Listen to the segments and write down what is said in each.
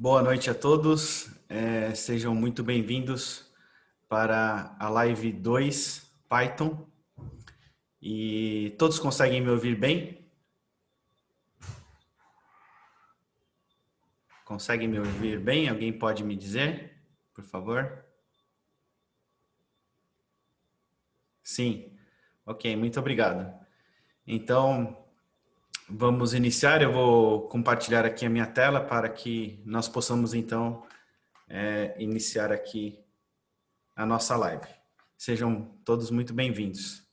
Boa noite a todos, sejam muito bem-vindos para a Live 2 Python. E todos conseguem me ouvir bem? Conseguem me ouvir bem? Alguém pode me dizer, por favor? Sim, ok, muito obrigado. Então, vamos iniciar. Eu vou compartilhar aqui a minha tela para que nós possamos, então, iniciar aqui a nossa live. Sejam todos muito bem-vindos.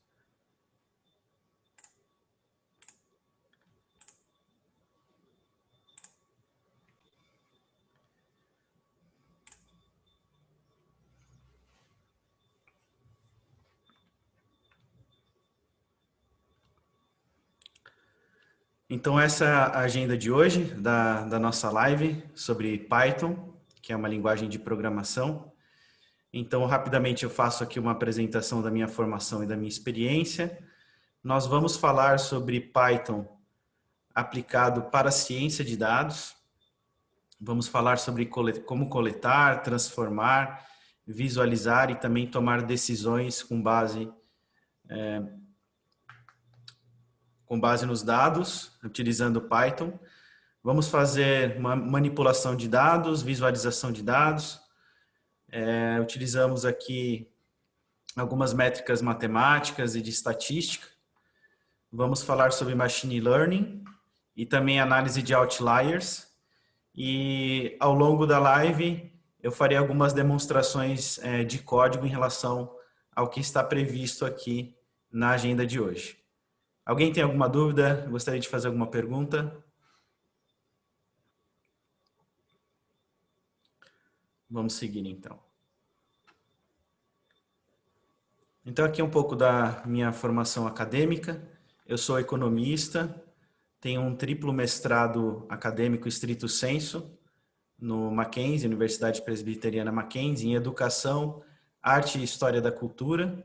Então, essa é a agenda de hoje da nossa live sobre Python, que é uma linguagem de programação. Então, rapidamente eu faço aqui uma apresentação da minha formação e da minha experiência. Nós vamos falar sobre Python aplicado para a ciência de dados. Vamos falar sobre como coletar, transformar, visualizar e também tomar decisões com base nos dados, utilizando Python. Vamos fazer uma manipulação de dados, visualização de dados. Utilizamos aqui algumas métricas matemáticas e de estatística. Vamos falar sobre machine learning e também análise de outliers. E ao longo da live eu farei algumas demonstrações de código em relação ao que está previsto aqui na agenda de hoje. Alguém tem alguma dúvida? Gostaria de fazer alguma pergunta? Vamos seguir então. Então aqui um pouco da minha formação acadêmica. Eu sou economista, tenho um triplo mestrado acadêmico estrito sensu no Mackenzie, Universidade Presbiteriana Mackenzie, em Educação, Arte e História da Cultura.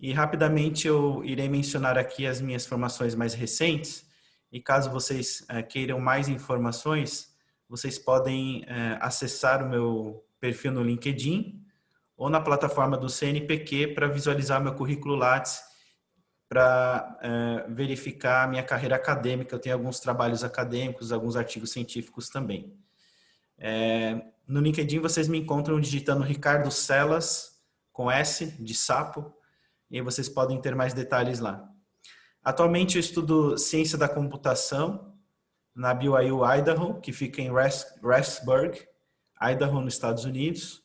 E rapidamente eu irei mencionar aqui as minhas formações mais recentes. E caso vocês queiram mais informações, vocês podem acessar o meu perfil no LinkedIn ou na plataforma do CNPq para visualizar meu currículo Lattes, para verificar a minha carreira acadêmica. Eu tenho alguns trabalhos acadêmicos, alguns artigos científicos também. No LinkedIn vocês me encontram digitando Ricardo Celas, com S, de sapo, e aí vocês podem ter mais detalhes lá. Atualmente eu estudo Ciência da Computação na BYU Idaho, que fica em Rexburg, Idaho, nos Estados Unidos.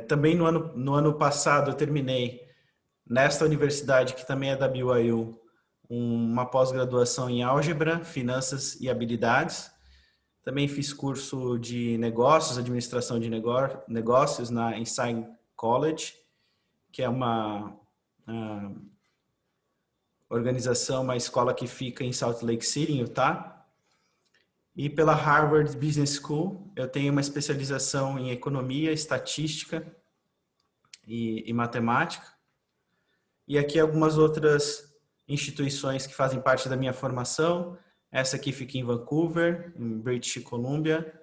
Também no ano passado eu terminei nesta universidade, que também é da BYU, uma pós-graduação em álgebra, finanças e habilidades. Também fiz curso de negócios, administração de negócios na Ensign College, que é uma organização, uma escola que fica em Salt Lake City, em Utah. E pela Harvard Business School, eu tenho uma especialização em economia, estatística e matemática. E aqui algumas outras instituições que fazem parte da minha formação. Essa aqui fica em Vancouver, em British Columbia.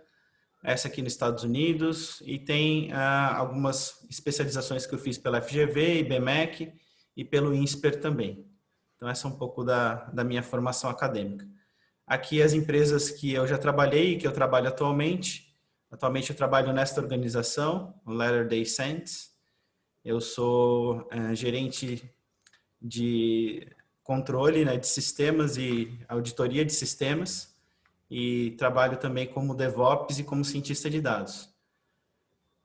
Essa aqui nos Estados Unidos. E tem algumas especializações que eu fiz pela FGV, IBMEC e pelo INSPER também. Então essa é um pouco da minha formação acadêmica. Aqui as empresas que eu já trabalhei e que eu trabalho atualmente. Atualmente eu trabalho nesta organização, o Latter-day Saints. Eu sou gerente de controle, né, de sistemas e auditoria de sistemas, e trabalho também como DevOps e como cientista de dados.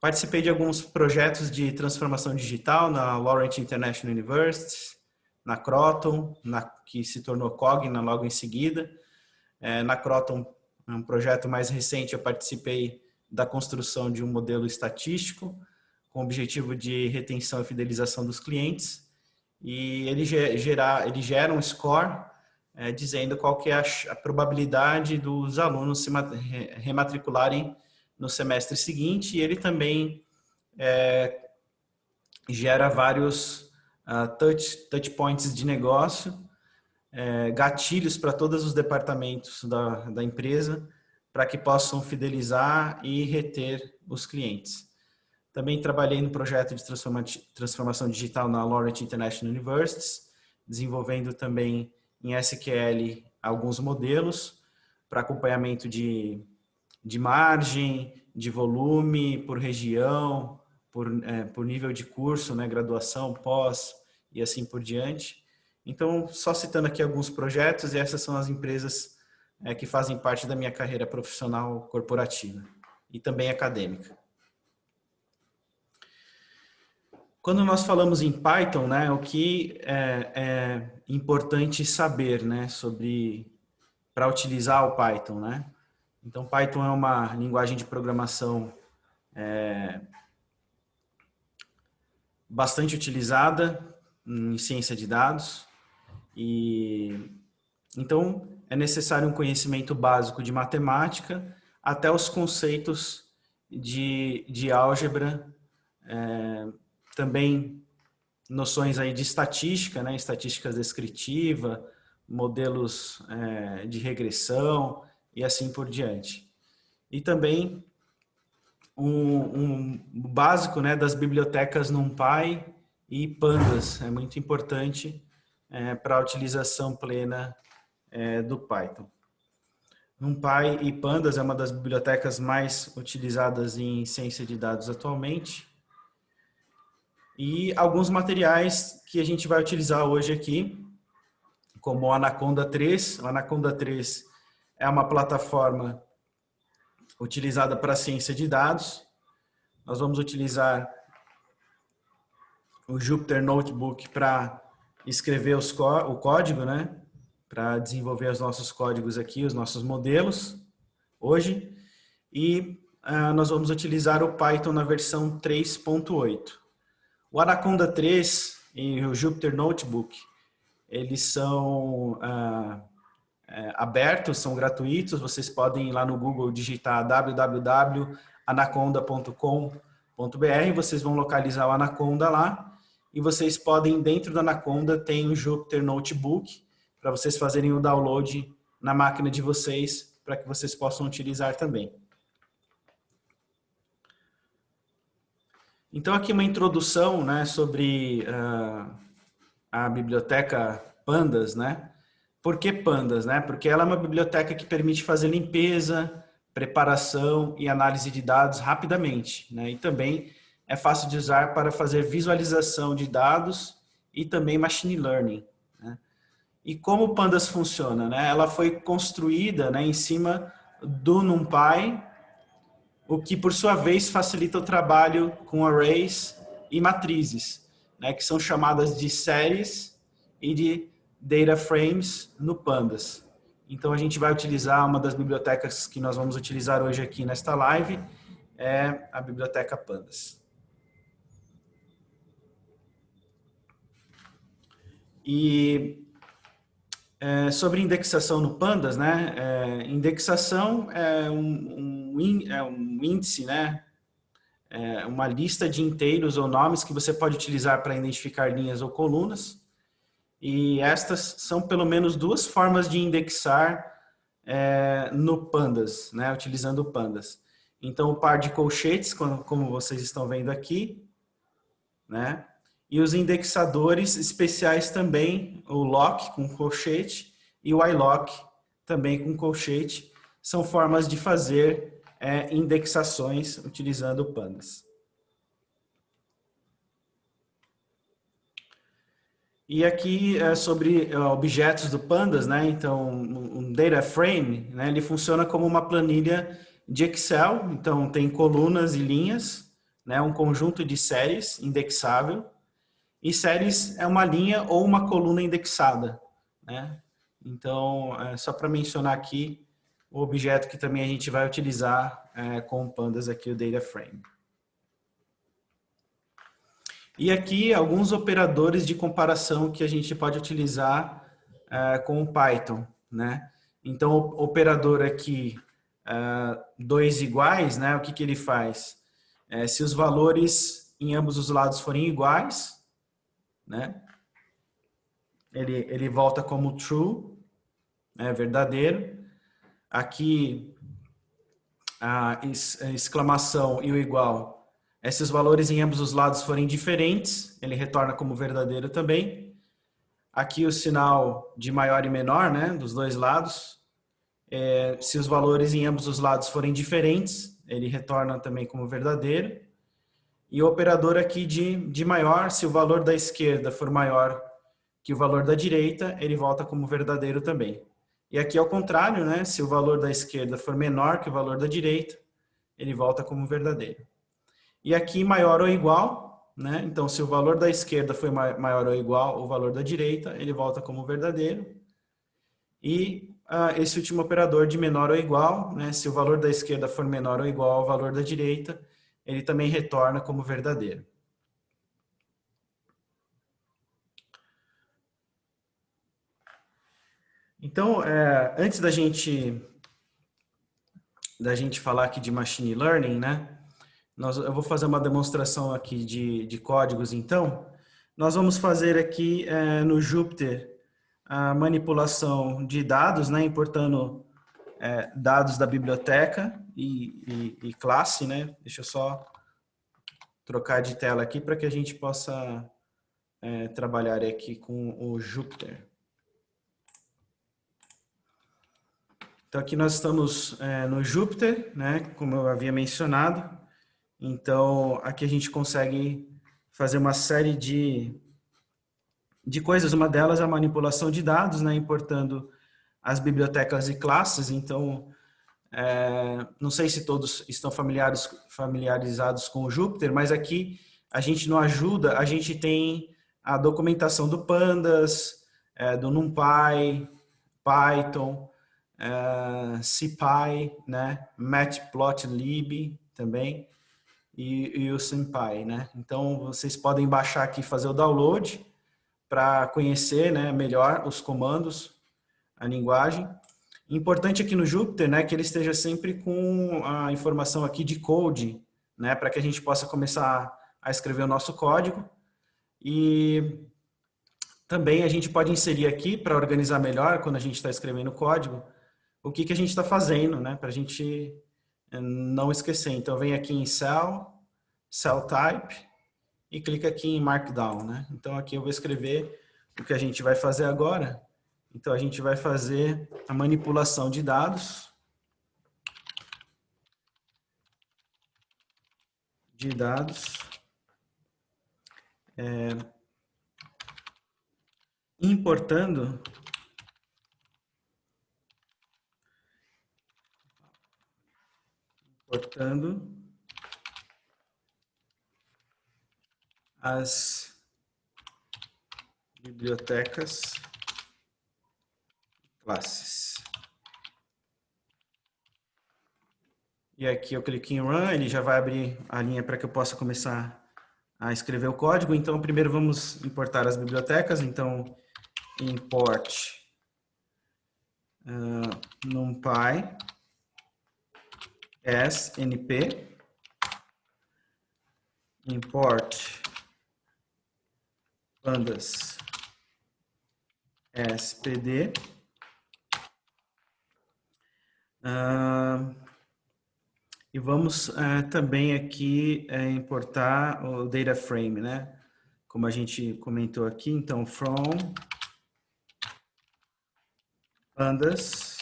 Participei de alguns projetos de transformação digital na Laurent International University, na Croton, que se tornou Cogna logo em seguida. Na Croton, um projeto mais recente, eu participei da construção de um modelo estatístico com o objetivo de retenção e fidelização dos clientes, e ele gera um score dizendo qual que é a probabilidade dos alunos se rematricularem no semestre seguinte, e ele também gera vários touch points de negócio gatilhos para todos os departamentos da empresa, para que possam fidelizar e reter os clientes. Também trabalhei no projeto de transformação digital na Laureate International University, desenvolvendo também em SQL alguns modelos para acompanhamento de margem, de volume, por região, por nível de curso, né, graduação, pós e assim por diante. Então, só citando aqui alguns projetos, e essas são as empresas que fazem parte da minha carreira profissional corporativa e também acadêmica. Quando nós falamos em Python, né, o que é importante saber, né, para utilizar o Python, né? Então, Python é uma linguagem de programação bastante utilizada em ciência de dados e então é necessário um conhecimento básico de matemática até os conceitos de álgebra, também noções aí de estatística, né, estatística descritiva, modelos de regressão e assim por diante. E também um básico, né, das bibliotecas NumPy e Pandas, é muito importante para a utilização plena do Python. NumPy e Pandas é uma das bibliotecas mais utilizadas em ciência de dados atualmente. E alguns materiais que a gente vai utilizar hoje aqui, como o Anaconda 3. O Anaconda 3 é uma plataforma utilizada para ciência de dados. Nós vamos utilizar o Jupyter Notebook para escrever o código, né? Para desenvolver os nossos códigos aqui, os nossos modelos hoje. E nós vamos utilizar o Python na versão 3.8. O Anaconda 3 e o Jupyter Notebook, eles são abertos, são gratuitos. Vocês podem ir lá no Google digitar www.anaconda.com.br, vocês vão localizar o Anaconda lá e vocês podem, dentro do Anaconda, tem o Jupyter Notebook para vocês fazerem o download na máquina de vocês, para que vocês possam utilizar também. Então, aqui uma introdução, né, sobre a biblioteca Pandas, né? Por que Pandas, né? Porque ela é uma biblioteca que permite fazer limpeza, preparação e análise de dados rapidamente, né? E também é fácil de usar para fazer visualização de dados e também machine learning, né? E como o Pandas funciona, né? Ela foi construída, né, em cima do NumPy, o que por sua vez facilita o trabalho com arrays e matrizes, né, que são chamadas de séries e de data frames no Pandas. Então a gente vai utilizar uma das bibliotecas que nós vamos utilizar hoje aqui nesta live, é a biblioteca Pandas. E sobre indexação no Pandas, né? Indexação é um índice, né? Uma lista de inteiros ou nomes que você pode utilizar para identificar linhas ou colunas. E estas são pelo menos duas formas de indexar no Pandas, né? Utilizando o Pandas. Então, o par de colchetes, como vocês estão vendo aqui, né? E os indexadores especiais também, o lock com colchete e o ilock também com colchete, são formas de fazer indexações utilizando o Pandas. E aqui sobre objetos do Pandas, né? Então, um data frame, né? Ele funciona como uma planilha de Excel, então tem colunas e linhas, né? Um conjunto de séries indexável. E séries é uma linha ou uma coluna indexada, né? Então, só para mencionar aqui o objeto que também a gente vai utilizar com o Pandas aqui, o Data Frame. E aqui alguns operadores de comparação que a gente pode utilizar com o Python, né? Então, o operador aqui, 2 iguais, né? O que ele faz? Se os valores em ambos os lados forem iguais, né? ele volta como true, né, verdadeiro. Aqui, a exclamação e o igual, se os valores em ambos os lados forem diferentes, ele retorna como verdadeiro também. Aqui o sinal de maior e menor, né, dos dois lados. Se os valores em ambos os lados forem diferentes, ele retorna também como verdadeiro. E o operador aqui de maior, se o valor da esquerda for maior que o valor da direita, ele volta como verdadeiro também. E aqui ao contrário, né? Se o valor da esquerda for menor que o valor da direita, ele volta como verdadeiro. E aqui maior ou igual, né? Então, se o valor da esquerda for maior ou igual ao valor da direita, ele volta como verdadeiro. E esse último operador de menor ou igual, né? Se o valor da esquerda for menor ou igual ao valor da direita, ele também retorna como verdadeiro. Então, antes da gente falar aqui de machine learning, né? Eu vou fazer uma demonstração aqui de códigos, então. Nós vamos fazer aqui no Jupyter a manipulação de dados, né? Importando dados da biblioteca e classe, né? Deixa eu só trocar de tela aqui para que a gente possa trabalhar aqui com o Jupyter. Então, aqui nós estamos no Jupyter, né, como eu havia mencionado. Então, aqui a gente consegue fazer uma série de coisas. Uma delas é a manipulação de dados, né, importando as bibliotecas e classes. Então, não sei se todos estão familiarizados com o Jupyter, mas aqui a gente não ajuda, a gente tem a documentação do Pandas, do NumPy, Python, CPy, né? Matplotlib também e o SymPy, né? Então vocês podem baixar aqui, fazer o download para conhecer, né, melhor os comandos, a linguagem. Importante aqui no Jupyter, né, que ele esteja sempre com a informação aqui de code, né, para que a gente possa começar a escrever o nosso código. E também a gente pode inserir aqui, para organizar melhor, quando a gente está escrevendo o código, o que a gente está fazendo, né? Para a gente não esquecer. Então, vem aqui em Cell Type, e clica aqui em Markdown, né? Então, aqui eu vou escrever o que a gente vai fazer agora. Então, a gente vai fazer a manipulação de dados. Importando as bibliotecas classes. E aqui eu clico em Run, ele já vai abrir a linha para que eu possa começar a escrever o código. Então, primeiro vamos importar as bibliotecas. Então, import NumPy as np, import pandas as pd, e vamos também aqui importar o data frame, né? Como a gente comentou aqui, então from pandas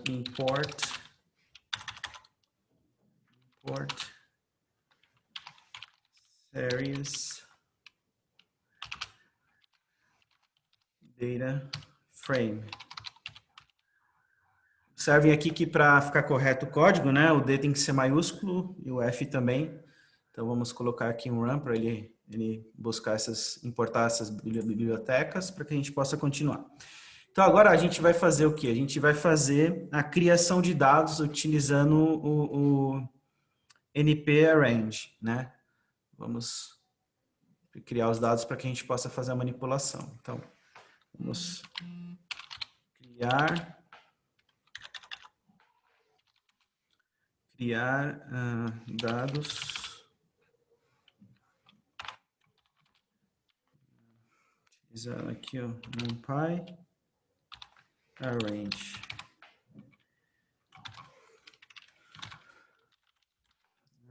import series data frame. Servem aqui que para ficar correto o código, né? O D tem que ser maiúsculo e o F também. Então vamos colocar aqui um run para ele buscar importar essas bibliotecas para que a gente possa continuar. Então agora a gente vai fazer o que? A gente vai fazer a criação de dados utilizando o NP Arrange, né? Vamos criar os dados para que a gente possa fazer a manipulação. Então vamos criar dados Aqui, ó, NumPy, arrange.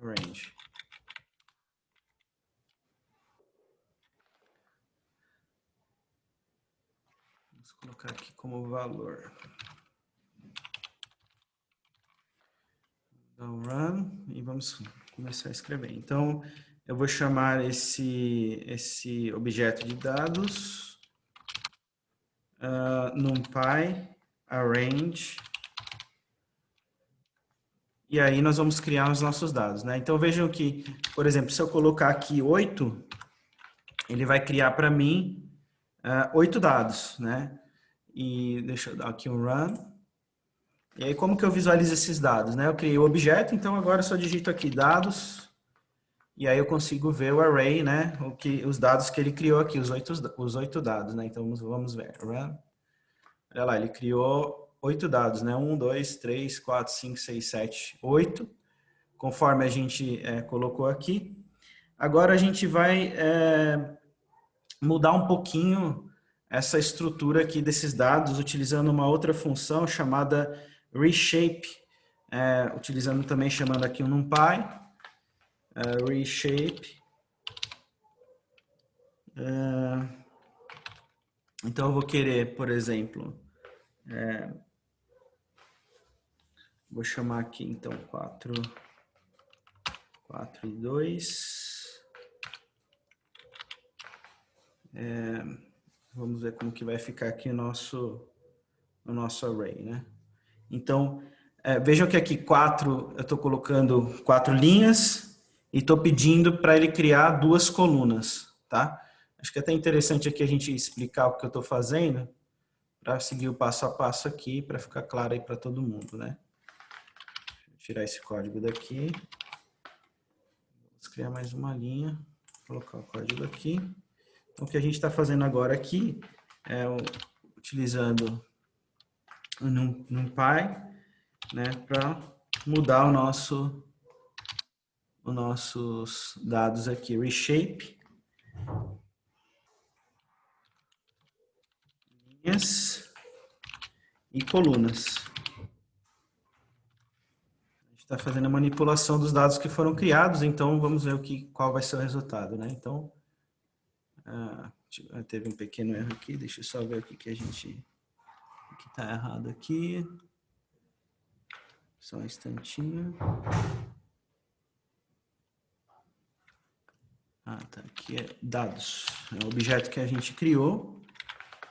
Range. Vamos colocar aqui como valor. Então, run, e vamos começar a escrever. Então, eu vou chamar esse objeto de dados NumPy arrange. E aí nós vamos criar os nossos dados, né? Então vejam que, por exemplo, se eu colocar aqui 8, ele vai criar para mim 8 dados, né? E deixa eu dar aqui um run. E aí como que eu visualizo esses dados, né? Eu criei o objeto, então agora eu só digito aqui dados, e aí eu consigo ver o array, né? Os dados que ele criou aqui, os 8 dados, né? Então vamos ver. Run. Olha lá, ele criou 8 dados, né? 1, 2, 3, 4, 5, 6, 7, 8, conforme a gente colocou aqui. Agora a gente vai mudar um pouquinho essa estrutura aqui desses dados, utilizando uma outra função chamada reshape, utilizando também, chamando aqui o NumPy, reshape. Então eu vou querer, por exemplo, vou chamar aqui então 4 e 2. Vamos ver como que vai ficar aqui o nosso array, né? Então, vejam que aqui 4, eu estou colocando 4 linhas e estou pedindo para ele criar 2 colunas, tá? Acho que é até interessante aqui a gente explicar o que eu estou fazendo para seguir o passo a passo aqui, para ficar claro aí para todo mundo, né? Vou tirar esse código daqui. Vamos criar mais uma linha, colocar o código aqui. Então, o que a gente está fazendo agora aqui é utilizando o NumPy, né, para mudar os nossos dados aqui, reshape, linhas e colunas. A gente está fazendo a manipulação dos dados que foram criados, então vamos ver qual vai ser o resultado, né? Então, teve um pequeno erro aqui, deixa eu só ver o que a gente... O que está errado aqui. Só um instantinho. Tá. Aqui é dados. É o objeto que a gente criou.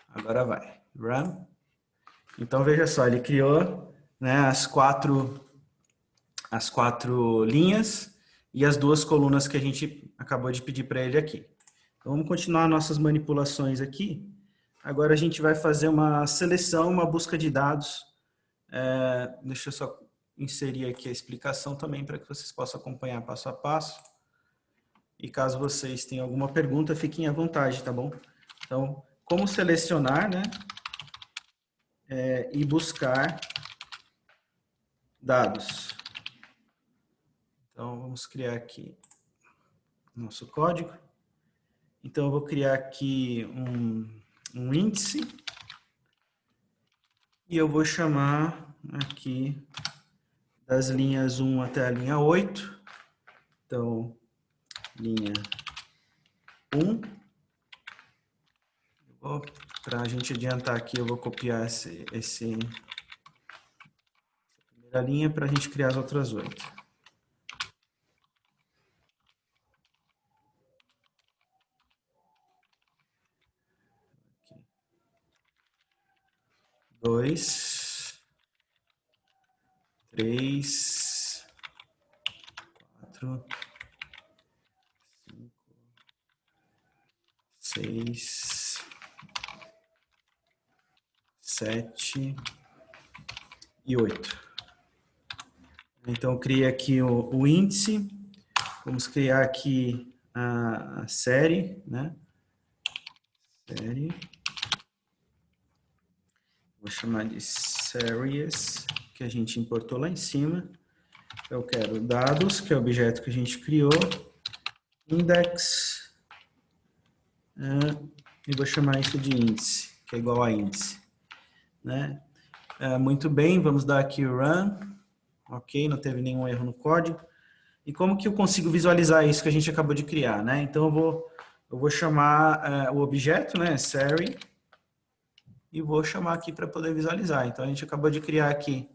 Agora vai. Run. Então, veja só, ele criou, né, as quatro linhas e as 2 colunas que a gente acabou de pedir para ele aqui. Então, vamos continuar nossas manipulações aqui. Agora a gente vai fazer uma seleção, uma busca de dados. Deixa eu só inserir aqui a explicação também para que vocês possam acompanhar passo a passo. E caso vocês tenham alguma pergunta, fiquem à vontade, tá bom? Então, como selecionar, né? E buscar dados. Então, vamos criar aqui nosso código. Então, eu vou criar aqui um índice. E eu vou chamar aqui das linhas 1 até a linha 8. Então, linha 1. Para a gente adiantar aqui, eu vou copiar essa primeira linha para a gente criar as outras 8. Aqui. 2, 3, 4, 5, 6, 7 e 8. Então, eu criei aqui o índice. Vamos criar aqui a série, né? Série. Vou chamar de series, que a gente importou lá em cima. Eu quero dados, que é o objeto que a gente criou. Index e vou chamar isso de índice, que é igual a índice, né? Muito bem, vamos dar aqui o run. Ok, não teve nenhum erro no código. E como que eu consigo visualizar isso que a gente acabou de criar, né? Então eu vou chamar o objeto, né, Sari, e vou chamar aqui para poder visualizar. Então a gente acabou de criar aqui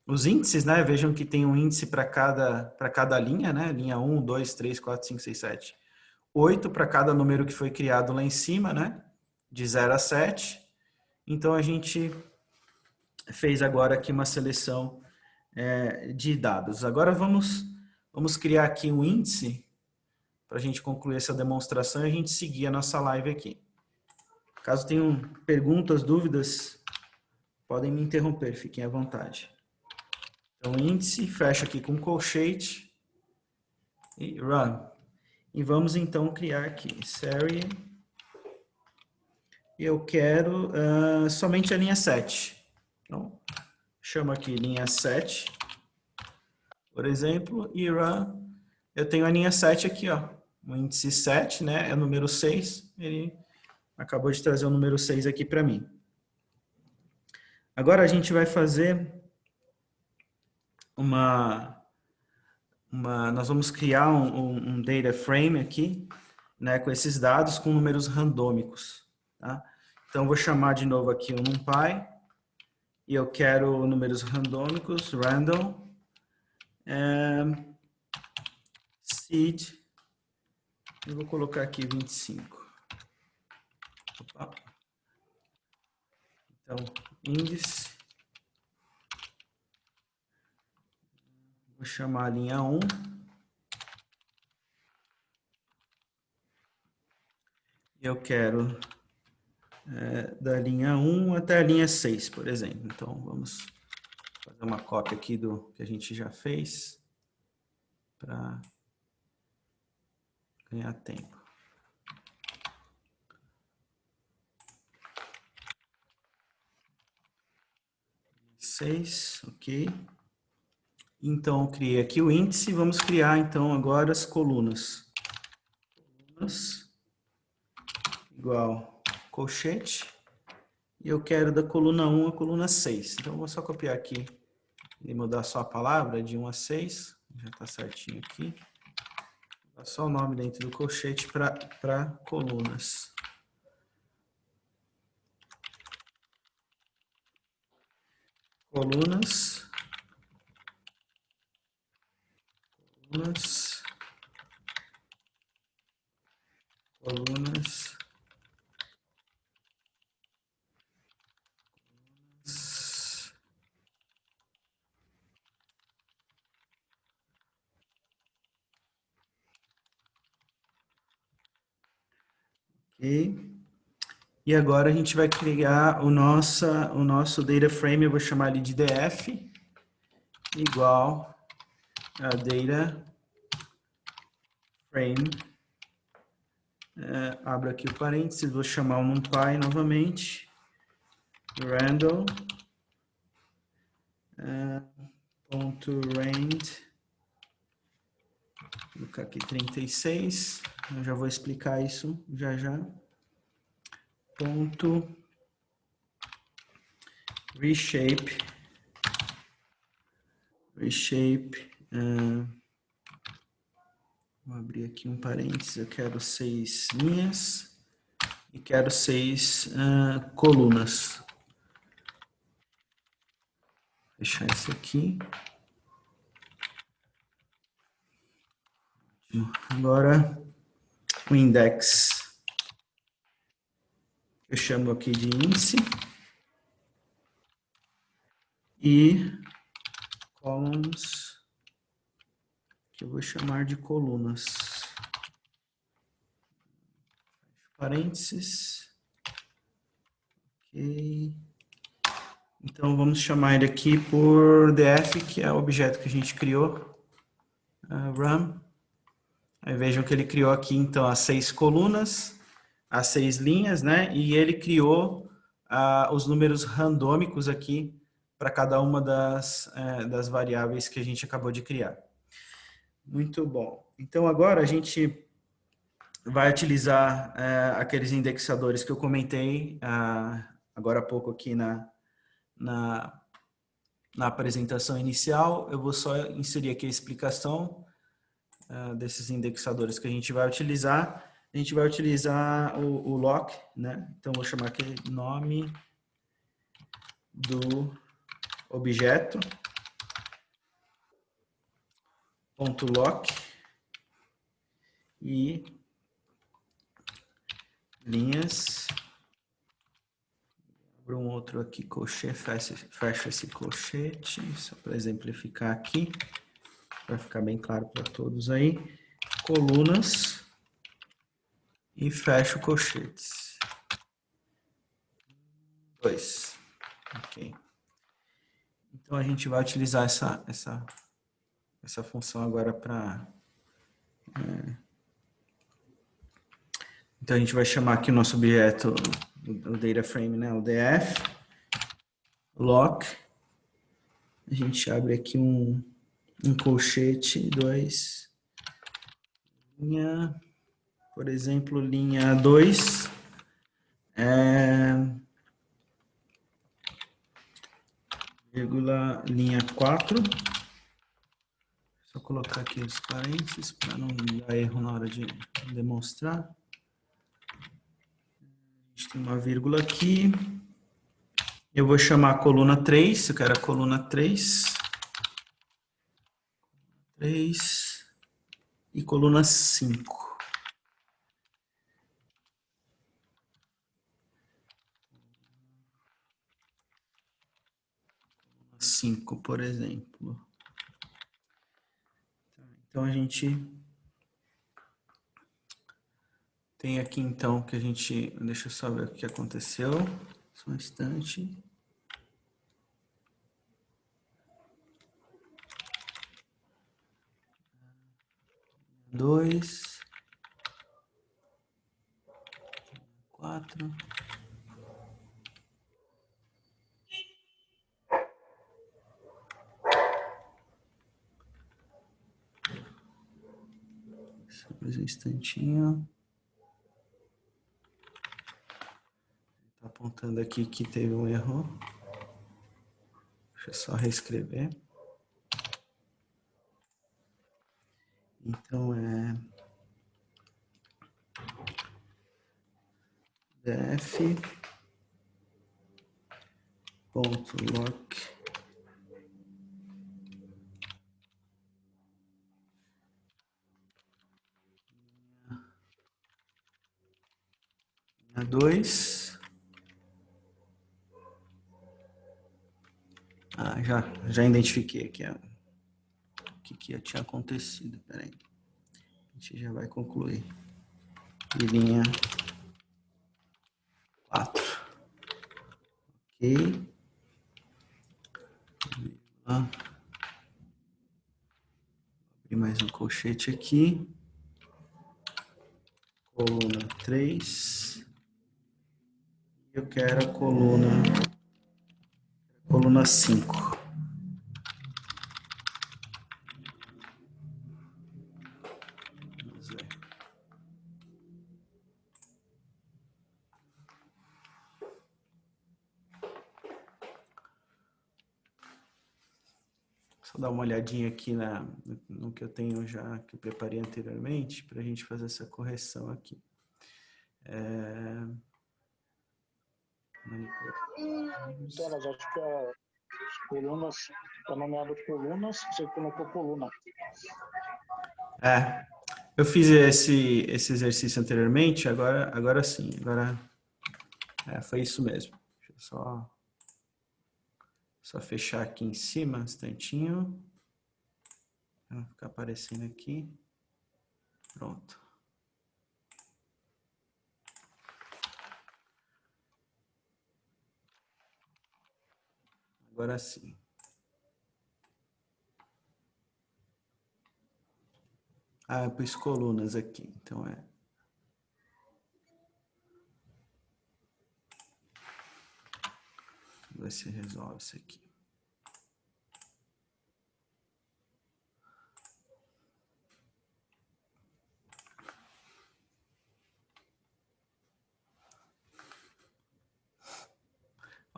os índices, né? Vejam que tem um índice para cada linha, né? Linha 1, 2, 3, 4, 5, 6, 7. 8 para cada número que foi criado lá em cima, né? De 0 a 7. Então a gente fez agora aqui uma seleção de dados. Agora vamos criar aqui um índice para a gente concluir essa demonstração e a gente seguir a nossa live aqui. Caso tenham perguntas, dúvidas, podem me interromper, fiquem à vontade. Então, índice, fecha aqui com colchete e run. E vamos então criar aqui Sari. Eu quero somente a linha 7. Então, chamo aqui linha 7, por exemplo, e run. Eu tenho a linha 7 aqui, ó. O índice 7, né? É o número 6. Ele acabou de trazer o número 6 aqui para mim. Agora a gente vai fazer nós vamos criar um data frame aqui, né, com esses dados com números randômicos, tá? Então eu vou chamar de novo aqui o NumPy e eu quero números randômicos, random, seed, eu vou colocar aqui 25. Opa. Então, índice, vou chamar a linha 1. Eu quero da linha 1 até a linha 6, por exemplo. Então, vamos fazer uma cópia aqui do que a gente já fez para ganhar tempo. 6, ok. Então, eu criei aqui o índice. Vamos criar, então, agora as colunas. Colunas igual colchete. E eu quero da coluna 1 a coluna 6. Então, eu vou só copiar aqui e mudar só a palavra de 1 a 6. Já está certinho aqui. Vou dar só o nome dentro do colchete para colunas. Colunas. E agora a gente vai criar o nosso data frame, eu vou chamar ele de df, igual a data frame. Abro aqui o parênteses, vou chamar o NumPy novamente, random, ponto rand, vou colocar aqui 36, eu já vou explicar isso já. Ponto reshape, vou abrir aqui um parênteses, eu quero 6 linhas e quero 6 colunas. Vou fechar isso aqui. Agora o index eu chamo aqui de índice e columns que eu vou chamar de colunas. Parênteses. Ok. Então vamos chamar ele aqui por df, que é o objeto que a gente criou. Run. Aí vejam que ele criou aqui então as 6 colunas, as 6 linhas, né? E ele criou os números randômicos aqui para cada uma das variáveis que a gente acabou de criar. Muito bom. Então agora a gente vai utilizar aqueles indexadores que eu comentei agora há pouco aqui na apresentação inicial. Eu vou só inserir aqui a explicação desses indexadores que a gente vai utilizar. A gente vai utilizar o lock, né? Então, vou chamar aqui nome do objeto, ponto lock, e linhas. Abro um outro aqui, colchete, fecha esse colchete, só para exemplificar aqui, para ficar bem claro para todos aí. Colunas e fecho colchetes. 2. Ok. Então a gente vai utilizar essa função agora para... Então a gente vai chamar aqui o nosso objeto, o data frame, né? O df, lock. A gente abre aqui um colchete, 2, linha, por exemplo, linha 2, vírgula, linha 4. Só colocar aqui os parênteses para não dar erro na hora de demonstrar. A gente tem uma vírgula aqui. Eu vou chamar a coluna 3, eu quero a coluna 3. 3 e coluna 5. 5, por exemplo. Então a gente tem aqui então que a gente... Deixa eu só ver o que aconteceu. Só um instante. 2, 4. Só mais um instantinho. Está apontando aqui que teve um erro. Deixa eu só reescrever. Então df ponto lock linha 2. Já identifiquei aqui o que tinha acontecido. Peraí. A gente já vai concluir. E linha 4. Ok. Abrir mais um colchete aqui. Coluna 3. Eu quero a coluna 5. Vamos ver. Só dar uma olhadinha aqui no que eu tenho já, que eu preparei anteriormente, para a gente fazer essa correção aqui. Delas, acho que as colunas, está nomeado colunas, você colocou coluna. Eu fiz esse exercício anteriormente, agora sim, foi isso mesmo. Deixa eu só fechar aqui em cima, um instantinho. Vai ficar aparecendo aqui. Pronto. Agora sim. Eu pus colunas aqui, então Vamos ver se resolve isso aqui.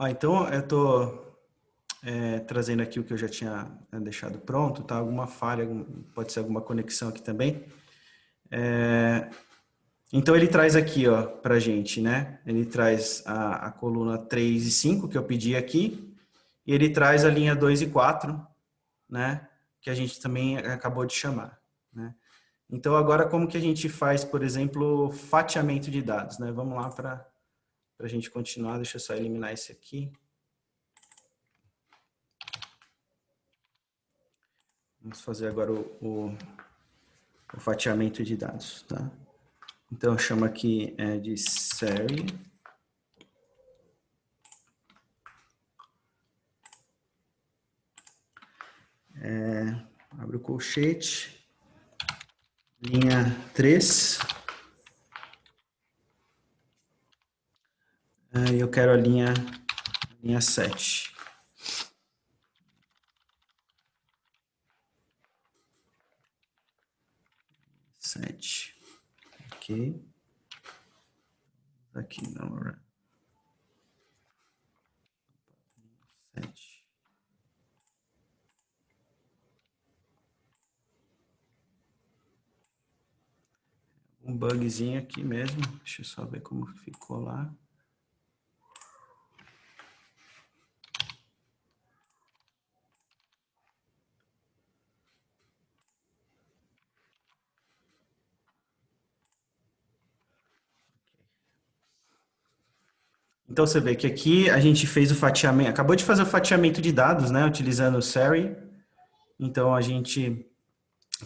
Então eu estou trazendo aqui o que eu já tinha deixado pronto, tá? Alguma falha, pode ser alguma conexão aqui também. Então ele traz aqui, ó, pra gente, né? Ele traz a coluna 3 e 5 que eu pedi aqui, e ele traz a linha 2 e 4, né? Que a gente também acabou de chamar, né? Então agora como que a gente faz, por exemplo, fatiamento de dados, né? Vamos lá para a gente continuar, deixa eu só eliminar esse aqui. Vamos fazer agora o fatiamento de dados, tá? Então eu chamo aqui de série. Abre o colchete. Linha 3. E eu quero a linha 7. Ok. Aqui não. 7. Um bugzinho aqui mesmo. Deixa eu só ver como ficou lá. Então você vê que aqui a gente fez o fatiamento, acabou de fazer o fatiamento de dados, né, utilizando o SERI. Então a gente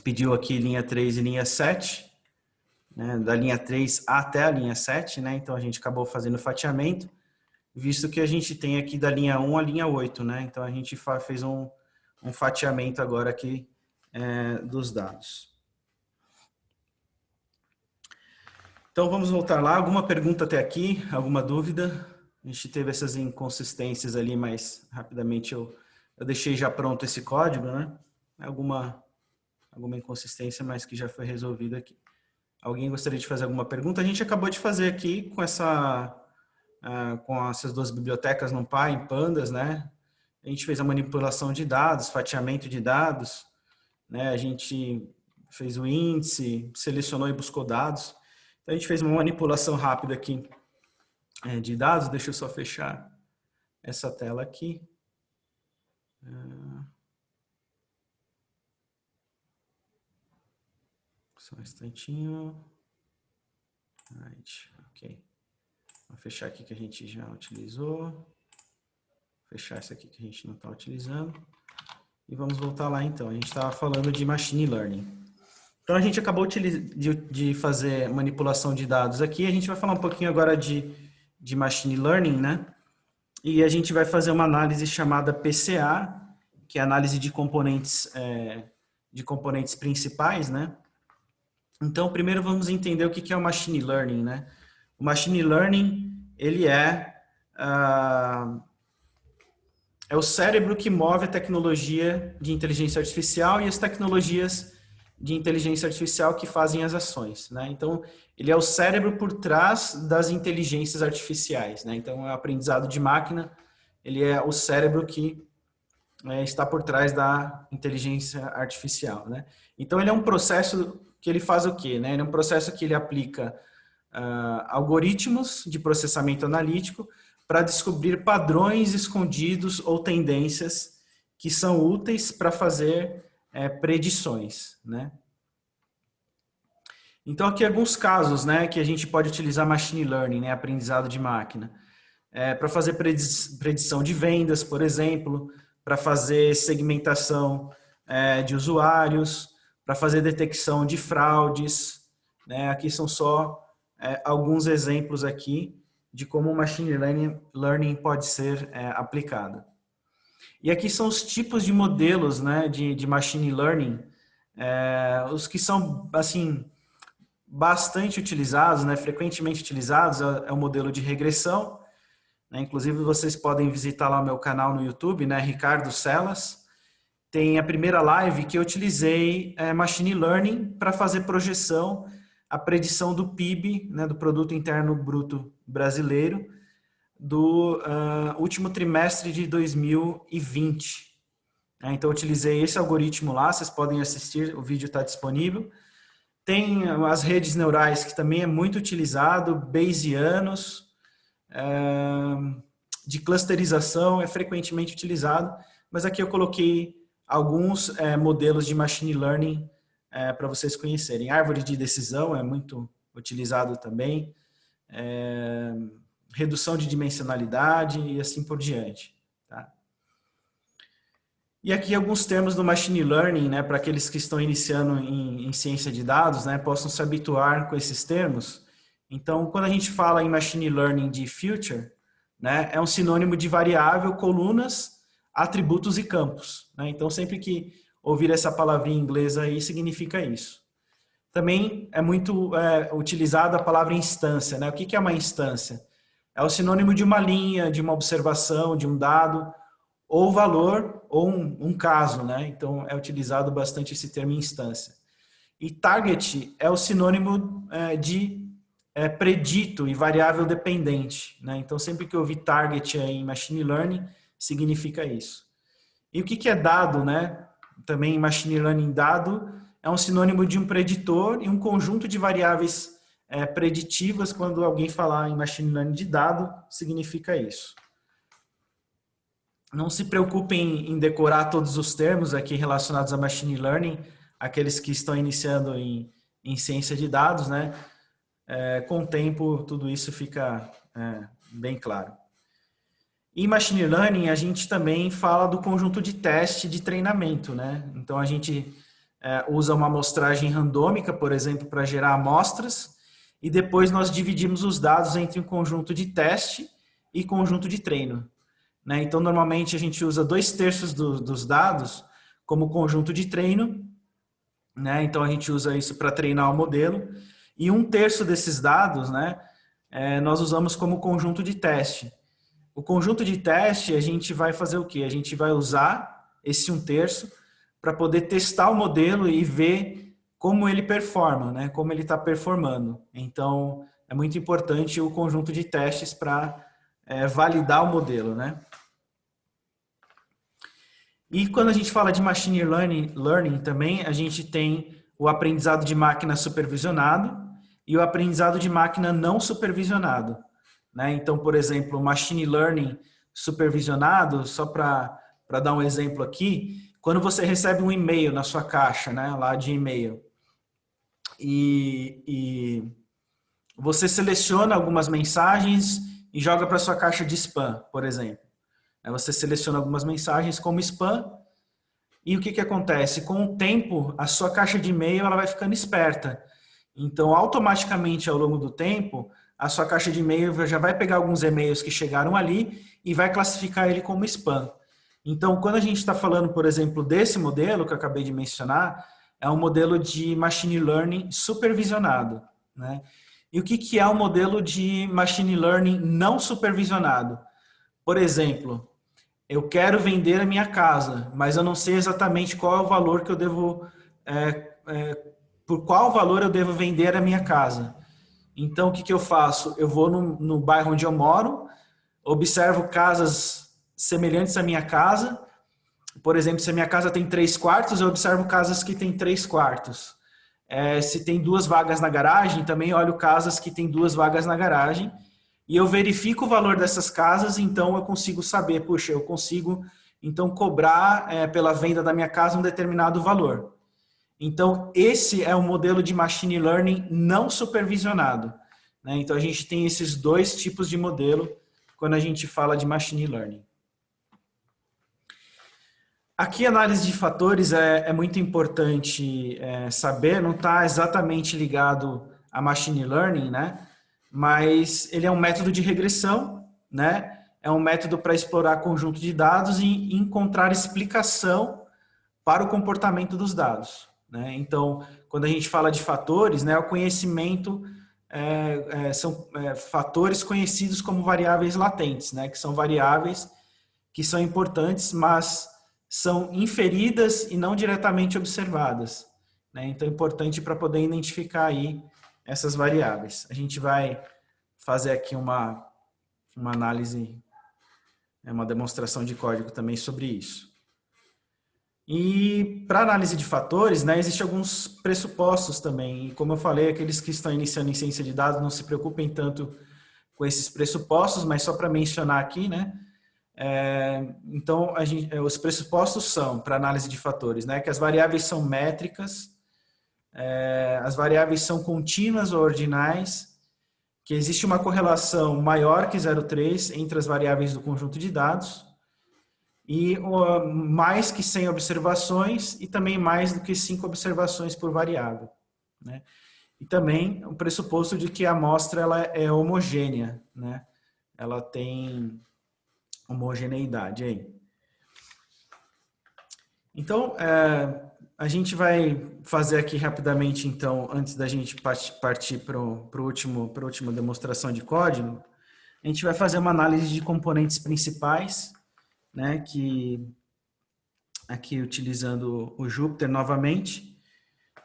pediu aqui linha 3 e linha 7, né, da linha 3 até a linha 7, né? Então a gente acabou fazendo o fatiamento, visto que a gente tem aqui da linha 1 à linha 8, né? Então a gente fez um fatiamento agora aqui dos dados. Então vamos voltar lá. Alguma pergunta até aqui? Alguma dúvida? A gente teve essas inconsistências ali, mas rapidamente eu deixei já pronto esse código, né? Alguma inconsistência, mas que já foi resolvida aqui. Alguém gostaria de fazer alguma pergunta? A gente acabou de fazer aqui com essas duas bibliotecas NumPy e Pandas, né? A gente fez a manipulação de dados, fatiamento de dados, né? A gente fez o índice, selecionou e buscou dados. Então a gente fez uma manipulação rápida aqui de dados. Deixa eu só fechar essa tela aqui. Só um instantinho. Right, ok. Vou fechar aqui que a gente já utilizou. Fechar essa aqui que a gente não está utilizando. E vamos voltar lá então. A gente estava falando de Machine Learning. Então a gente acabou de fazer manipulação de dados aqui. A gente vai falar um pouquinho agora de Machine Learning, né? E a gente vai fazer uma análise chamada PCA, que é a análise de componentes principais, né? Então, primeiro vamos entender o que é o Machine Learning, né? O Machine Learning, ele é o cérebro que move a tecnologia de inteligência artificial e as tecnologias de inteligência artificial que fazem as ações, né? Então, ele é o cérebro por trás das inteligências artificiais, né? Então, o aprendizado de máquina, ele é o cérebro que está por trás da inteligência artificial, né? Então, ele é um processo que ele faz o quê, né? Ele é um processo que ele aplica algoritmos de processamento analítico para descobrir padrões escondidos ou tendências que são úteis para fazer predições, né? Então, aqui alguns casos, né, que a gente pode utilizar machine learning, né, aprendizado de máquina, para fazer predição de vendas, por exemplo, para fazer segmentação de usuários, para fazer detecção de fraudes, né? Aqui são só alguns exemplos aqui de como o machine learning pode ser aplicado. E aqui são os tipos de modelos, né, de machine learning, os que são, assim, bastante utilizados, né, frequentemente utilizados, é o modelo de regressão, né, inclusive vocês podem visitar lá o meu canal no YouTube, né, Ricardo Celas. Tem a primeira live que eu utilizei machine learning para fazer projeção, a predição do PIB, né, do Produto Interno Bruto Brasileiro, do último trimestre de 2020. Então, eu utilizei esse algoritmo lá, vocês podem assistir, o vídeo está disponível. Tem as redes neurais, que também é muito utilizado, Bayesianos, de clusterização, é frequentemente utilizado, mas aqui eu coloquei alguns modelos de machine learning para vocês conhecerem. Árvore de decisão é muito utilizado também, redução de dimensionalidade e assim por diante. Tá? E aqui alguns termos do machine learning, né, para aqueles que estão iniciando em ciência de dados, né, possam se habituar com esses termos. Então, quando a gente fala em machine learning de future, né, é um sinônimo de variável, colunas, atributos e campos. Né? Então, sempre que ouvir essa palavrinha em inglês aí, significa isso. Também é muito utilizada a palavra instância. Né? O que é uma instância? É o sinônimo de uma linha, de uma observação, de um dado, ou valor, ou um caso, né? Então, é utilizado bastante esse termo instância. E target é o sinônimo de predito e variável dependente, né? Então, sempre que eu ouvir target em machine learning, significa isso. E o que é dado, né? Também em machine learning, dado é um sinônimo de um preditor e um conjunto de variáveis preditivas. Quando alguém falar em machine learning de dado, significa isso. Não se preocupem em decorar todos os termos aqui relacionados a machine learning, aqueles que estão iniciando em ciência de dados, né? Com o tempo, tudo isso fica bem claro. Em machine learning, a gente também fala do conjunto de teste de treinamento, né? Então, a gente usa uma amostragem randômica, por exemplo, para gerar amostras, e depois nós dividimos os dados entre um conjunto de teste e conjunto de treino. Né? Então, normalmente, a gente usa 2/3 dos dados como conjunto de treino, né? Então, a gente usa isso para treinar o modelo, e 1/3 desses dados, né, nós usamos como conjunto de teste. O conjunto de teste, a gente vai fazer o quê? A gente vai usar esse 1/3 para poder testar o modelo e ver como ele performa, né? Como ele está performando. Então, é muito importante o conjunto de testes para validar o modelo, né? E quando a gente fala de machine learning também, a gente tem o aprendizado de máquina supervisionado e o aprendizado de máquina não supervisionado. Né? Então, por exemplo, o machine learning supervisionado, só para dar um exemplo aqui, quando você recebe um e-mail na sua caixa, né, lá de e-mail, e você seleciona algumas mensagens e joga para sua caixa de spam, por exemplo. Você seleciona algumas mensagens como spam e o que acontece? Com o tempo, a sua caixa de e-mail ela vai ficando esperta. Então, automaticamente, ao longo do tempo, a sua caixa de e-mail já vai pegar alguns e-mails que chegaram ali e vai classificar ele como spam. Então, quando a gente está falando, por exemplo, desse modelo que eu acabei de mencionar, é um modelo de machine learning supervisionado. Né? E o que é um modelo de machine learning não supervisionado? Por exemplo, eu quero vender a minha casa, mas eu não sei exatamente qual é o valor que eu devo, por qual valor eu devo vender a minha casa. Então, o que eu faço? Eu vou no bairro onde eu moro, observo casas semelhantes à minha casa. Por exemplo, se a minha casa tem 3 quartos, eu observo casas que têm 3 quartos. Se tem 2 vagas na garagem, também olho casas que têm 2 vagas na garagem. E eu verifico o valor dessas casas, então eu consigo saber, puxa, eu consigo então cobrar pela venda da minha casa um determinado valor. Então, esse é um modelo de machine learning não supervisionado. Né? Então, a gente tem esses 2 tipos de modelo quando a gente fala de machine learning. Aqui, análise de fatores é muito importante saber, não está exatamente ligado a machine learning, né? Mas ele é um método de regressão, né? É um método para explorar conjunto de dados e encontrar explicação para o comportamento dos dados. Né? Então, quando a gente fala de fatores, né, o conhecimento são fatores conhecidos como variáveis latentes, né, que são variáveis que são importantes, mas são inferidas e não diretamente observadas. Né? Então, é importante para poder identificar aí essas variáveis. A gente vai fazer aqui uma uma análise, uma demonstração de código também sobre isso. E para análise de fatores, né, existem alguns pressupostos também. E como eu falei, aqueles que estão iniciando em ciência de dados não se preocupem tanto com esses pressupostos, mas só para mencionar aqui, né? Então, os pressupostos são, para análise de fatores, né, que as variáveis são métricas, as variáveis são contínuas ou ordinais, que existe uma correlação maior que 0,3 entre as variáveis do conjunto de dados, e mais que 100 observações e também mais do que 5 observações por variável, né? E também o pressuposto de que a amostra ela é homogênea, né? Ela tem homogeneidade aí. Então, a gente vai fazer aqui rapidamente, então, antes da gente partir para a última demonstração de código, a gente vai fazer uma análise de componentes principais, né, que aqui utilizando o Jupyter novamente.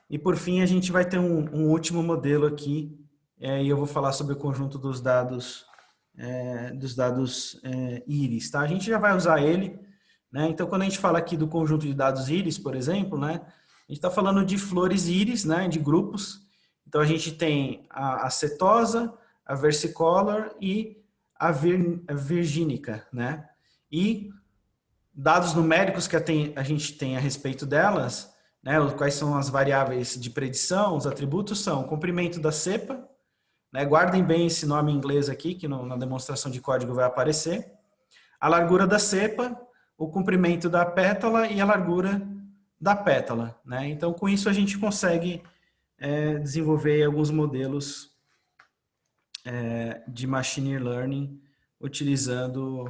E por fim, a gente vai ter um último modelo aqui, e eu vou falar sobre o conjunto dos dados íris, tá? A gente já vai usar ele, né? Então, quando a gente fala aqui do conjunto de dados íris, por exemplo, né, a gente está falando de flores íris, né, de grupos. Então, a gente tem a setosa, a versicolor e a virgínica, né? E dados numéricos que a gente tem a respeito delas, né, quais são as variáveis de predição, os atributos são o comprimento da cepa, né, guardem bem esse nome em inglês aqui, que na demonstração de código vai aparecer, a largura da cepa, o comprimento da pétala e a largura da pétala, né? Então, com isso, a gente consegue desenvolver alguns modelos de machine learning utilizando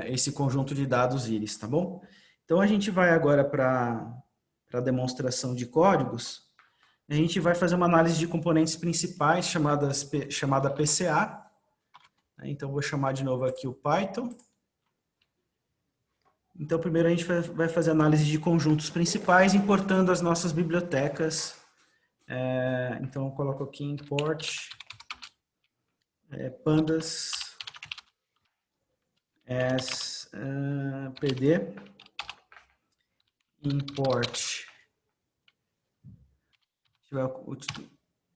esse conjunto de dados íris, tá bom? Então, a gente vai agora para a demonstração de códigos. A gente vai fazer uma análise de componentes principais chamada PCA. Então, vou chamar de novo aqui o Python. Então, primeiro a gente vai fazer análise de conjuntos principais, importando as nossas bibliotecas. Então, eu coloco aqui import pandas as pd, import. A gente vai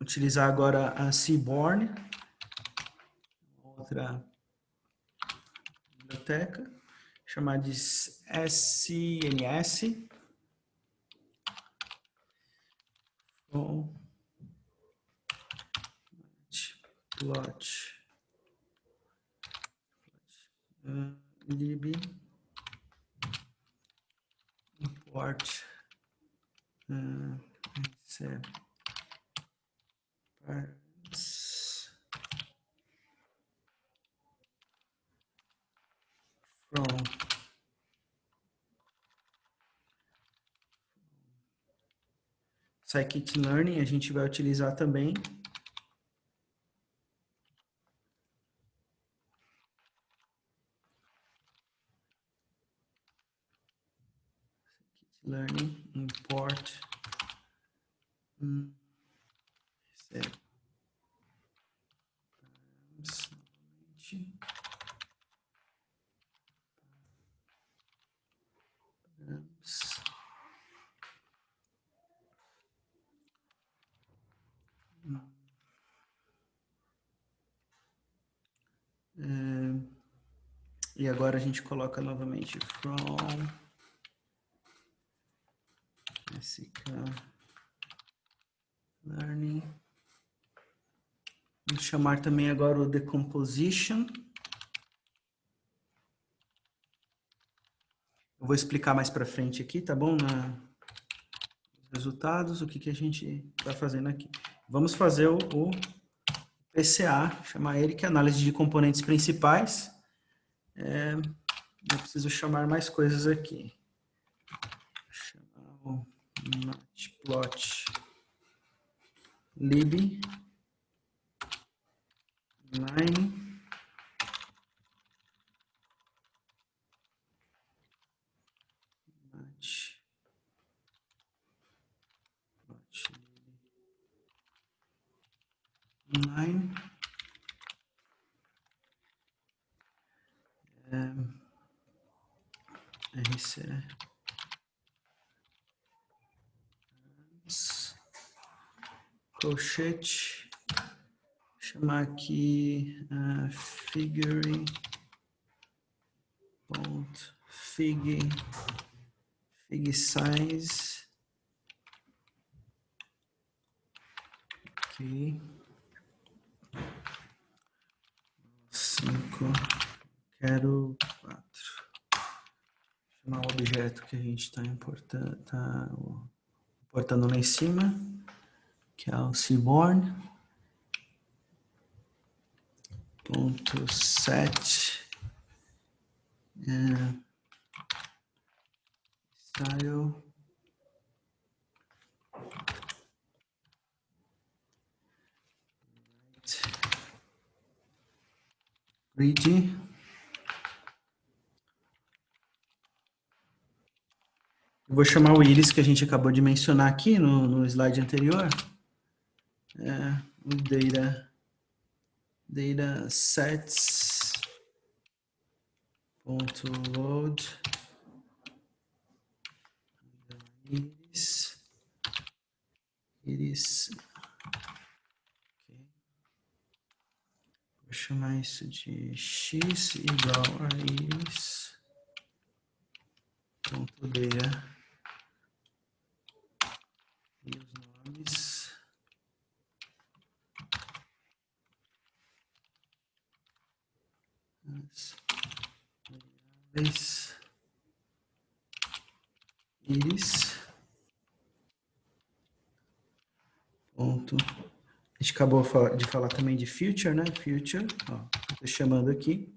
utilizar agora a Seaborn, outra biblioteca, chamar de SNS. Plot lib import from scikit-learn, a gente vai utilizar também. Learning import e agora a gente coloca novamente from learning. Vamos chamar também agora o decomposition. Eu vou explicar mais para frente aqui, tá bom? Nos resultados, o que a gente está fazendo aqui. Vamos fazer o PCA, chamar ele, que é análise de componentes principais. Eu preciso chamar mais coisas aqui. Chamar o matplot lib 9 9 RC. Colchete. Chamar aqui figure. Ponto. Fig size. Ok. 5. Quero 4. Chamar o objeto que a gente está importando, importando lá em cima, que é o Seaborn. Ponto 7. Style. Grid. Eu vou chamar o íris que a gente acabou de mencionar aqui no slide anterior. O data sets ponto load íris. Okay. Vou chamar isso de x igual a íris ponto data e os nomes. Íris. Ponto. A gente acabou de falar também de future, né? Future. Ó, tô chamando aqui.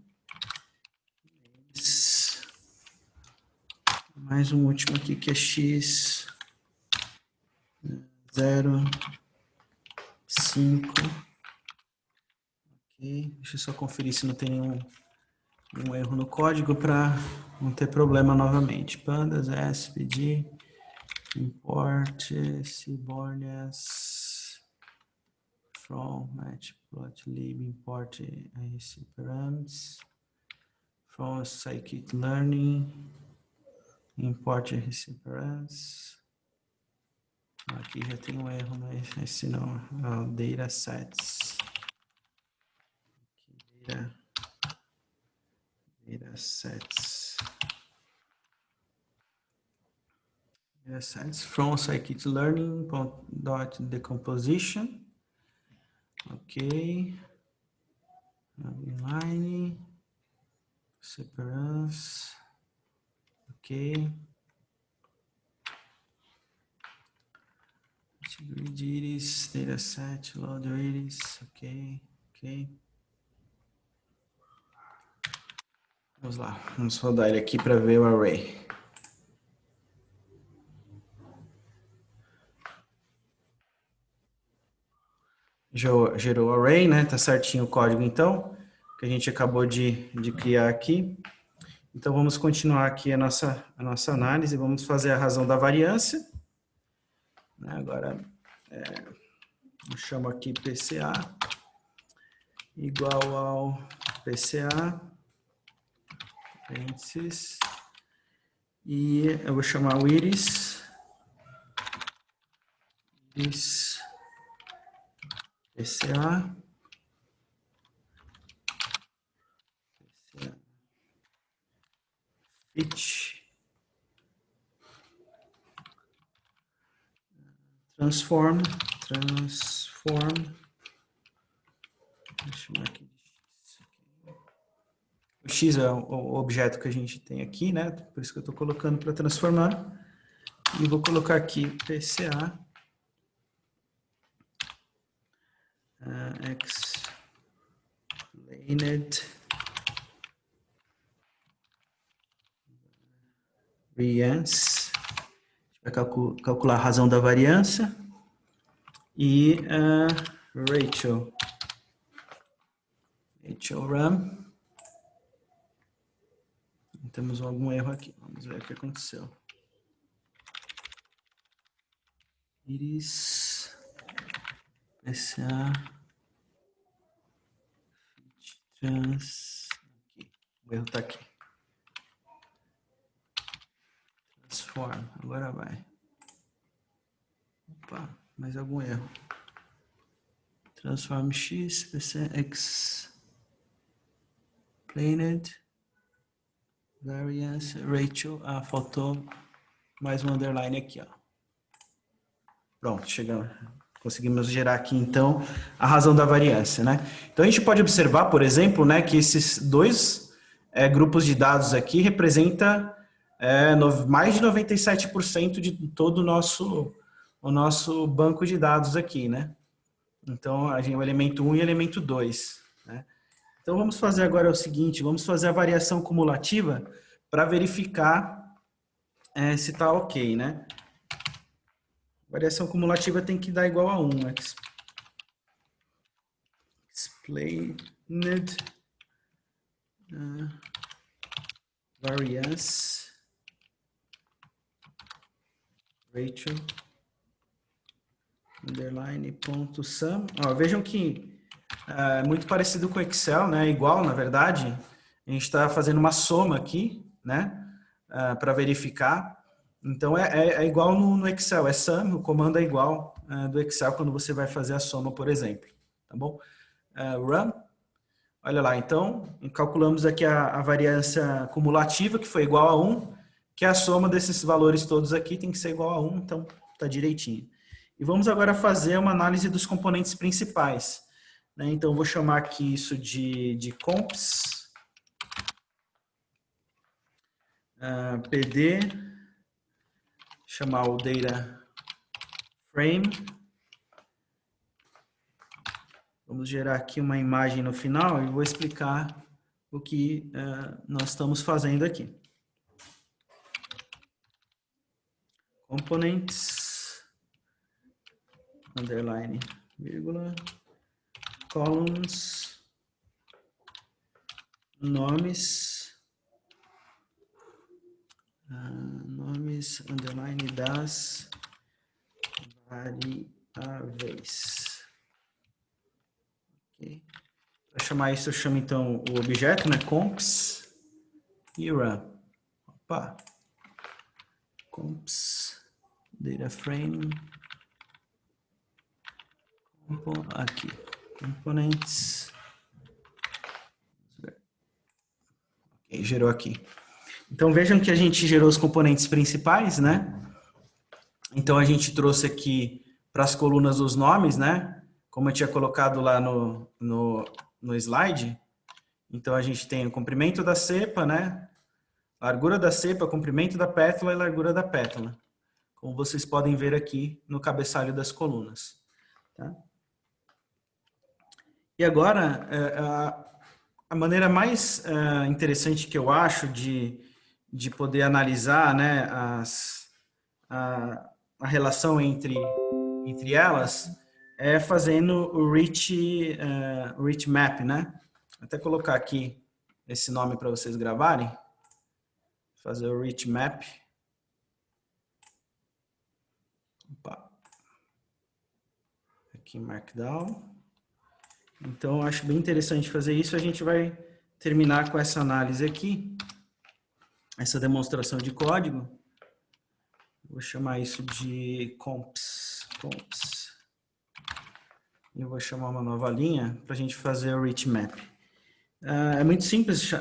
Mais um último aqui que é x 0, 5. Ok. Deixa eu só conferir se não tem nenhum erro no código para não ter problema novamente. Pandas, SPD, import, seaborn from matplotlib, import rc-params, from scikit-learning, import rc-params. Aqui já tem um erro, mas esse não, datasets. Datasets. Datasets from scikit-learning dot decomposition. Ok. Inline. Separance. Ok. Grid iris, dataset, load iris. Ok. Ok. Vamos lá. Vamos rodar ele aqui para ver o array. Gerou o array, né? Tá certinho o código então, que a gente acabou de criar aqui. Então vamos continuar aqui a nossa análise, vamos fazer a razão da variância. Agora, eu chamo aqui PCA igual ao PCA, parênteses, e eu vou chamar o íris PCA, fit, transform, vou chamar aqui de x. O x é o objeto que a gente tem aqui, né? Por isso que eu estou colocando para transformar. E vou colocar aqui PCA explained variance. A gente vai calcular a razão da variância. E Rachel run. Temos algum erro aqui. Vamos ver o que aconteceu. Iris PCA trans. Aqui. O erro está aqui. transform. Agora vai. Opa, mais algum erro. Transform x, x, planed, variance, Rachel. Ah, faltou mais um underline aqui, ó. Pronto, chegamos. Conseguimos gerar aqui, então, a razão da variância, né? Então, a gente pode observar, por exemplo, né, que esses dois grupos de dados aqui representam mais de 97% de todo o nosso banco de dados aqui, né? Então, a gente, o elemento 1 e o elemento 2, né? Então, vamos fazer agora o seguinte, vamos fazer a variação cumulativa para verificar se está ok, né? Variação cumulativa tem que dar igual a 1. Explained variance Rachel underline ponto sum. Ó, vejam que é muito parecido com o Excel, né? Igual, na verdade. A gente está fazendo uma soma aqui, né? Para verificar. Então, é igual no Excel, é sum, o comando é igual do Excel quando você vai fazer a soma, por exemplo. Tá bom? Run. Olha lá, então, calculamos aqui a variância cumulativa, que foi igual a 1, que a soma desses valores todos aqui tem que ser igual a 1, então tá direitinho. E vamos agora fazer uma análise dos componentes principais, né? Então, vou chamar aqui isso de comps, PD, chamar o data frame. Vamos gerar aqui uma imagem no final e vou explicar o que nós estamos fazendo aqui. Components, underline, vírgula, columns, nomes, nomes, underline, das variáveis. Okay. Para chamar isso, eu chamo então o objeto, né? Comps e run. Opa. Comps, data frame, aqui, components. Ok, gerou aqui. Então vejam que a gente gerou os componentes principais, né? Então a gente trouxe aqui para as colunas os nomes, né? Como eu tinha colocado lá no slide. Então a gente tem o comprimento da cepa, né? Largura da cepa, comprimento da pétala e largura da pétala. Como vocês podem ver aqui no cabeçalho das colunas. Tá? E agora, a maneira mais interessante que eu acho de poder analisar, né, a relação entre elas é fazendo o rich map, né? Vou até colocar aqui esse nome para vocês gravarem. Fazer o rich map. Opa. Aqui em Markdown. Então, eu acho bem interessante fazer isso. A gente vai terminar com essa análise aqui. Essa demonstração de código. Vou chamar isso de comps. E eu vou chamar uma nova linha para a gente fazer o rich map. É muito simples.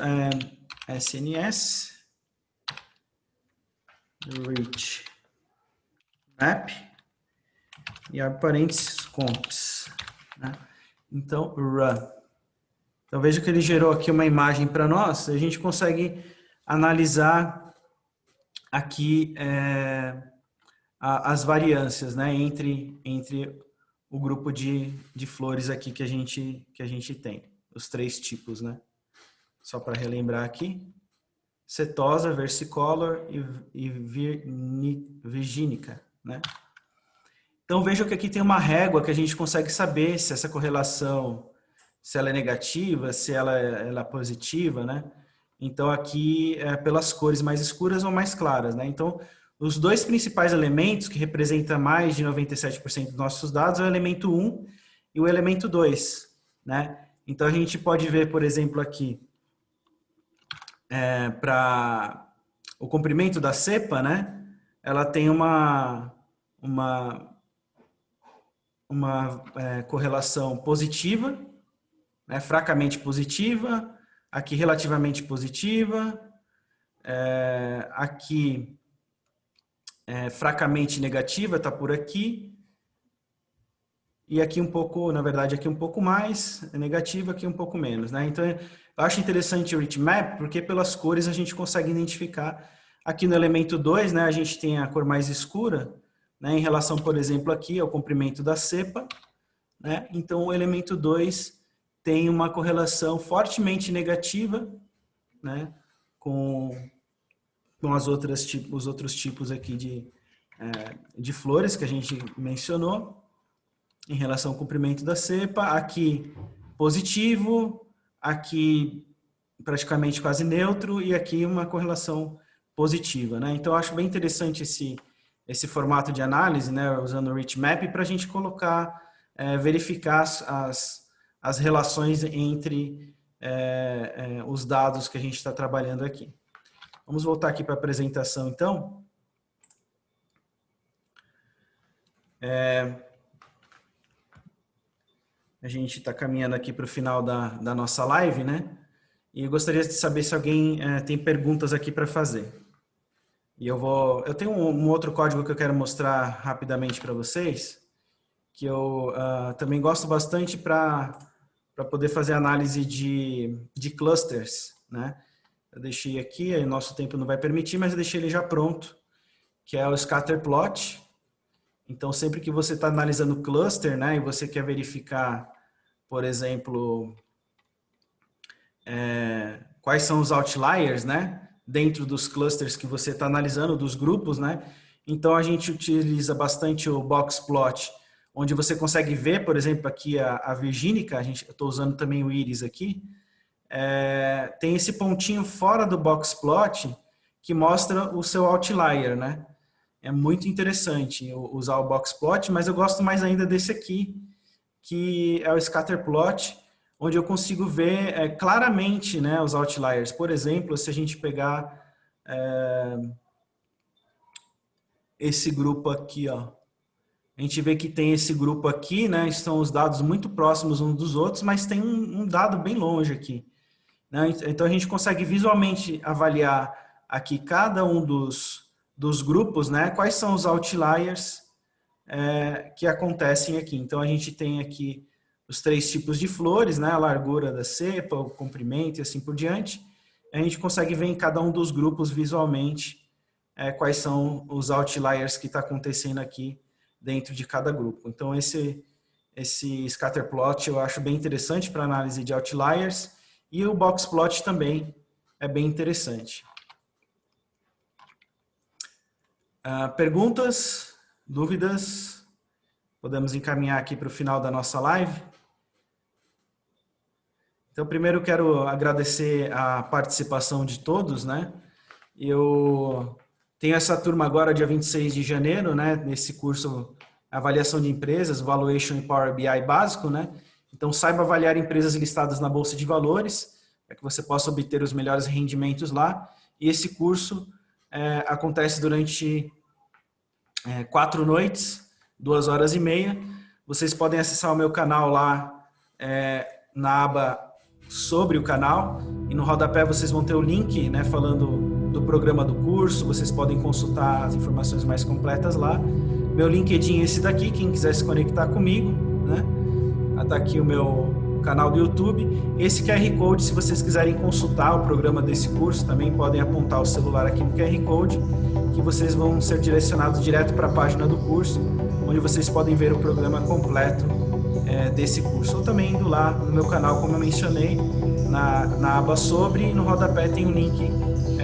SNS. Rich map. E abre parênteses comps. Né? Então, run. Então, veja que ele gerou aqui uma imagem para nós. A gente consegue analisar aqui as variâncias, né, entre o grupo de flores aqui que a gente tem. Os 3 tipos, né? Só para relembrar aqui. Setosa, versicolor e virgínica, né? Então, vejam que aqui tem uma régua que a gente consegue saber se essa correlação, se ela é negativa, se ela é positiva, né? Então, aqui é pelas cores mais escuras ou mais claras, né? Então, os 2 principais elementos que representam mais de 97% dos nossos dados é o elemento 1 e o elemento 2, né? Então, a gente pode ver, por exemplo, aqui, para o comprimento da cepa, né? ela tem uma correlação positiva, né, fracamente positiva, aqui relativamente positiva, aqui fracamente negativa, está por aqui, e aqui um pouco, na verdade, aqui um pouco mais negativa, aqui um pouco menos, né? Então, eu acho interessante o Rich Map, porque pelas cores a gente consegue identificar. Aqui no elemento 2, né, a gente tem a cor mais escura, né, em relação, por exemplo, aqui ao comprimento da cepa, né? Então, o elemento 2 tem uma correlação fortemente negativa, né, com os outros tipos aqui de flores que a gente mencionou, em relação ao comprimento da cepa. Aqui positivo, aqui praticamente quase neutro, e aqui uma correlação positiva, né? Então, eu acho bem interessante esse formato de análise, né, usando o Rich Map, para a gente colocar, verificar as relações entre os dados que a gente está trabalhando aqui. Vamos voltar aqui para a apresentação, então. A gente está caminhando aqui para o final da nossa live, né? E eu gostaria de saber se alguém tem perguntas aqui para fazer. E eu tenho um outro código que eu quero mostrar rapidamente para vocês, que eu também gosto bastante para poder fazer análise de clusters, né? Eu deixei aqui, aí nosso tempo não vai permitir, mas eu deixei ele já pronto, que é o scatter plot. Então, sempre que você está analisando cluster, né, e você quer verificar, por exemplo, quais são os outliers, né, dentro dos clusters que você está analisando, dos grupos, né, então a gente utiliza bastante o box plot, onde você consegue ver, por exemplo, aqui a virgínica, eu estou usando também o íris aqui, tem esse pontinho fora do box plot que mostra o seu outlier, né? É muito interessante usar o box plot, mas eu gosto mais ainda desse aqui, que é o scatter plot, onde eu consigo ver claramente, né, os outliers. Por exemplo, se a gente pegar esse grupo aqui, ó, a gente vê que tem esse grupo aqui, né, estão os dados muito próximos uns dos outros, mas tem um dado bem longe aqui, né? Então a gente consegue visualmente avaliar aqui cada um dos grupos, né, quais são os outliers que acontecem aqui. Então a gente tem aqui os 3 tipos de flores, né, a largura da cepa, o comprimento e assim por diante. A gente consegue ver em cada um dos grupos visualmente quais são os outliers que está acontecendo aqui dentro de cada grupo. Então esse scatter plot eu acho bem interessante para análise de outliers, e o box plot também é bem interessante. Perguntas? Dúvidas? Podemos encaminhar aqui para o final da nossa live. Então, primeiro eu quero agradecer a participação de todos, né? Eu tenho essa turma agora, dia 26 de janeiro, né? Nesse curso Avaliação de Empresas, Valuation e Power BI básico, né? Então, saiba avaliar empresas listadas na Bolsa de Valores, para que você possa obter os melhores rendimentos lá. E esse curso acontece durante 4 noites, 2h30. Vocês podem acessar o meu canal lá na aba sobre o canal, e no rodapé vocês vão ter o link, né, falando do programa do curso. Vocês podem consultar as informações mais completas lá. Meu LinkedIn é esse daqui, quem quiser se conectar comigo, né? Está aqui o meu canal do YouTube. Esse QR Code, se vocês quiserem consultar o programa desse curso, também podem apontar o celular aqui no QR Code, que vocês vão ser direcionados direto para a página do curso, onde vocês podem ver o programa completo desse curso. Ou também indo lá no meu canal, como eu mencionei, na aba sobre, e no rodapé tem o link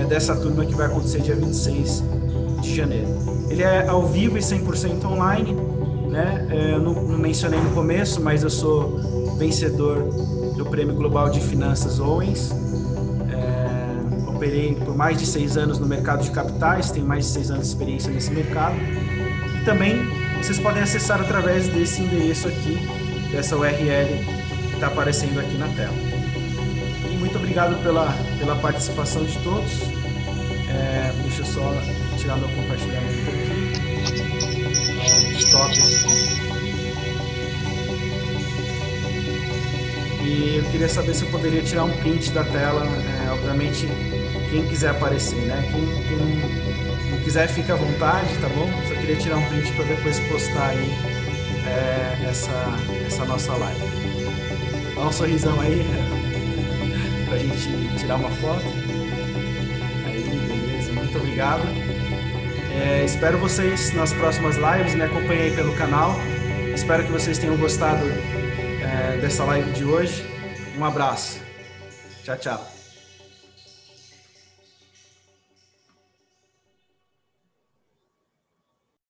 dessa turma que vai acontecer dia 26 de janeiro. Ele é ao vivo e 100% online, né? Eu não mencionei no começo, mas eu sou vencedor do Prêmio Global de Finanças Owens. Operei por mais de 6 anos no mercado de capitais, tenho mais de 6 anos de experiência nesse mercado. E também vocês podem acessar através desse endereço aqui, dessa URL que está aparecendo aqui na tela. E muito obrigado pela participação de todos. Deixa eu só tirar meu compartilhamento aqui. Stop. E eu queria saber se eu poderia tirar um print da tela, obviamente, quem quiser aparecer, né? Quem não quiser, fica à vontade, tá bom? Só queria tirar um print para depois postar aí essa nossa live. Dá um sorrisão aí, pra gente tirar uma foto. Aí, beleza, muito obrigado. Espero vocês nas próximas lives, me acompanhem aí pelo canal. Espero que vocês tenham gostado dessa live de hoje. Um abraço. Tchau, tchau.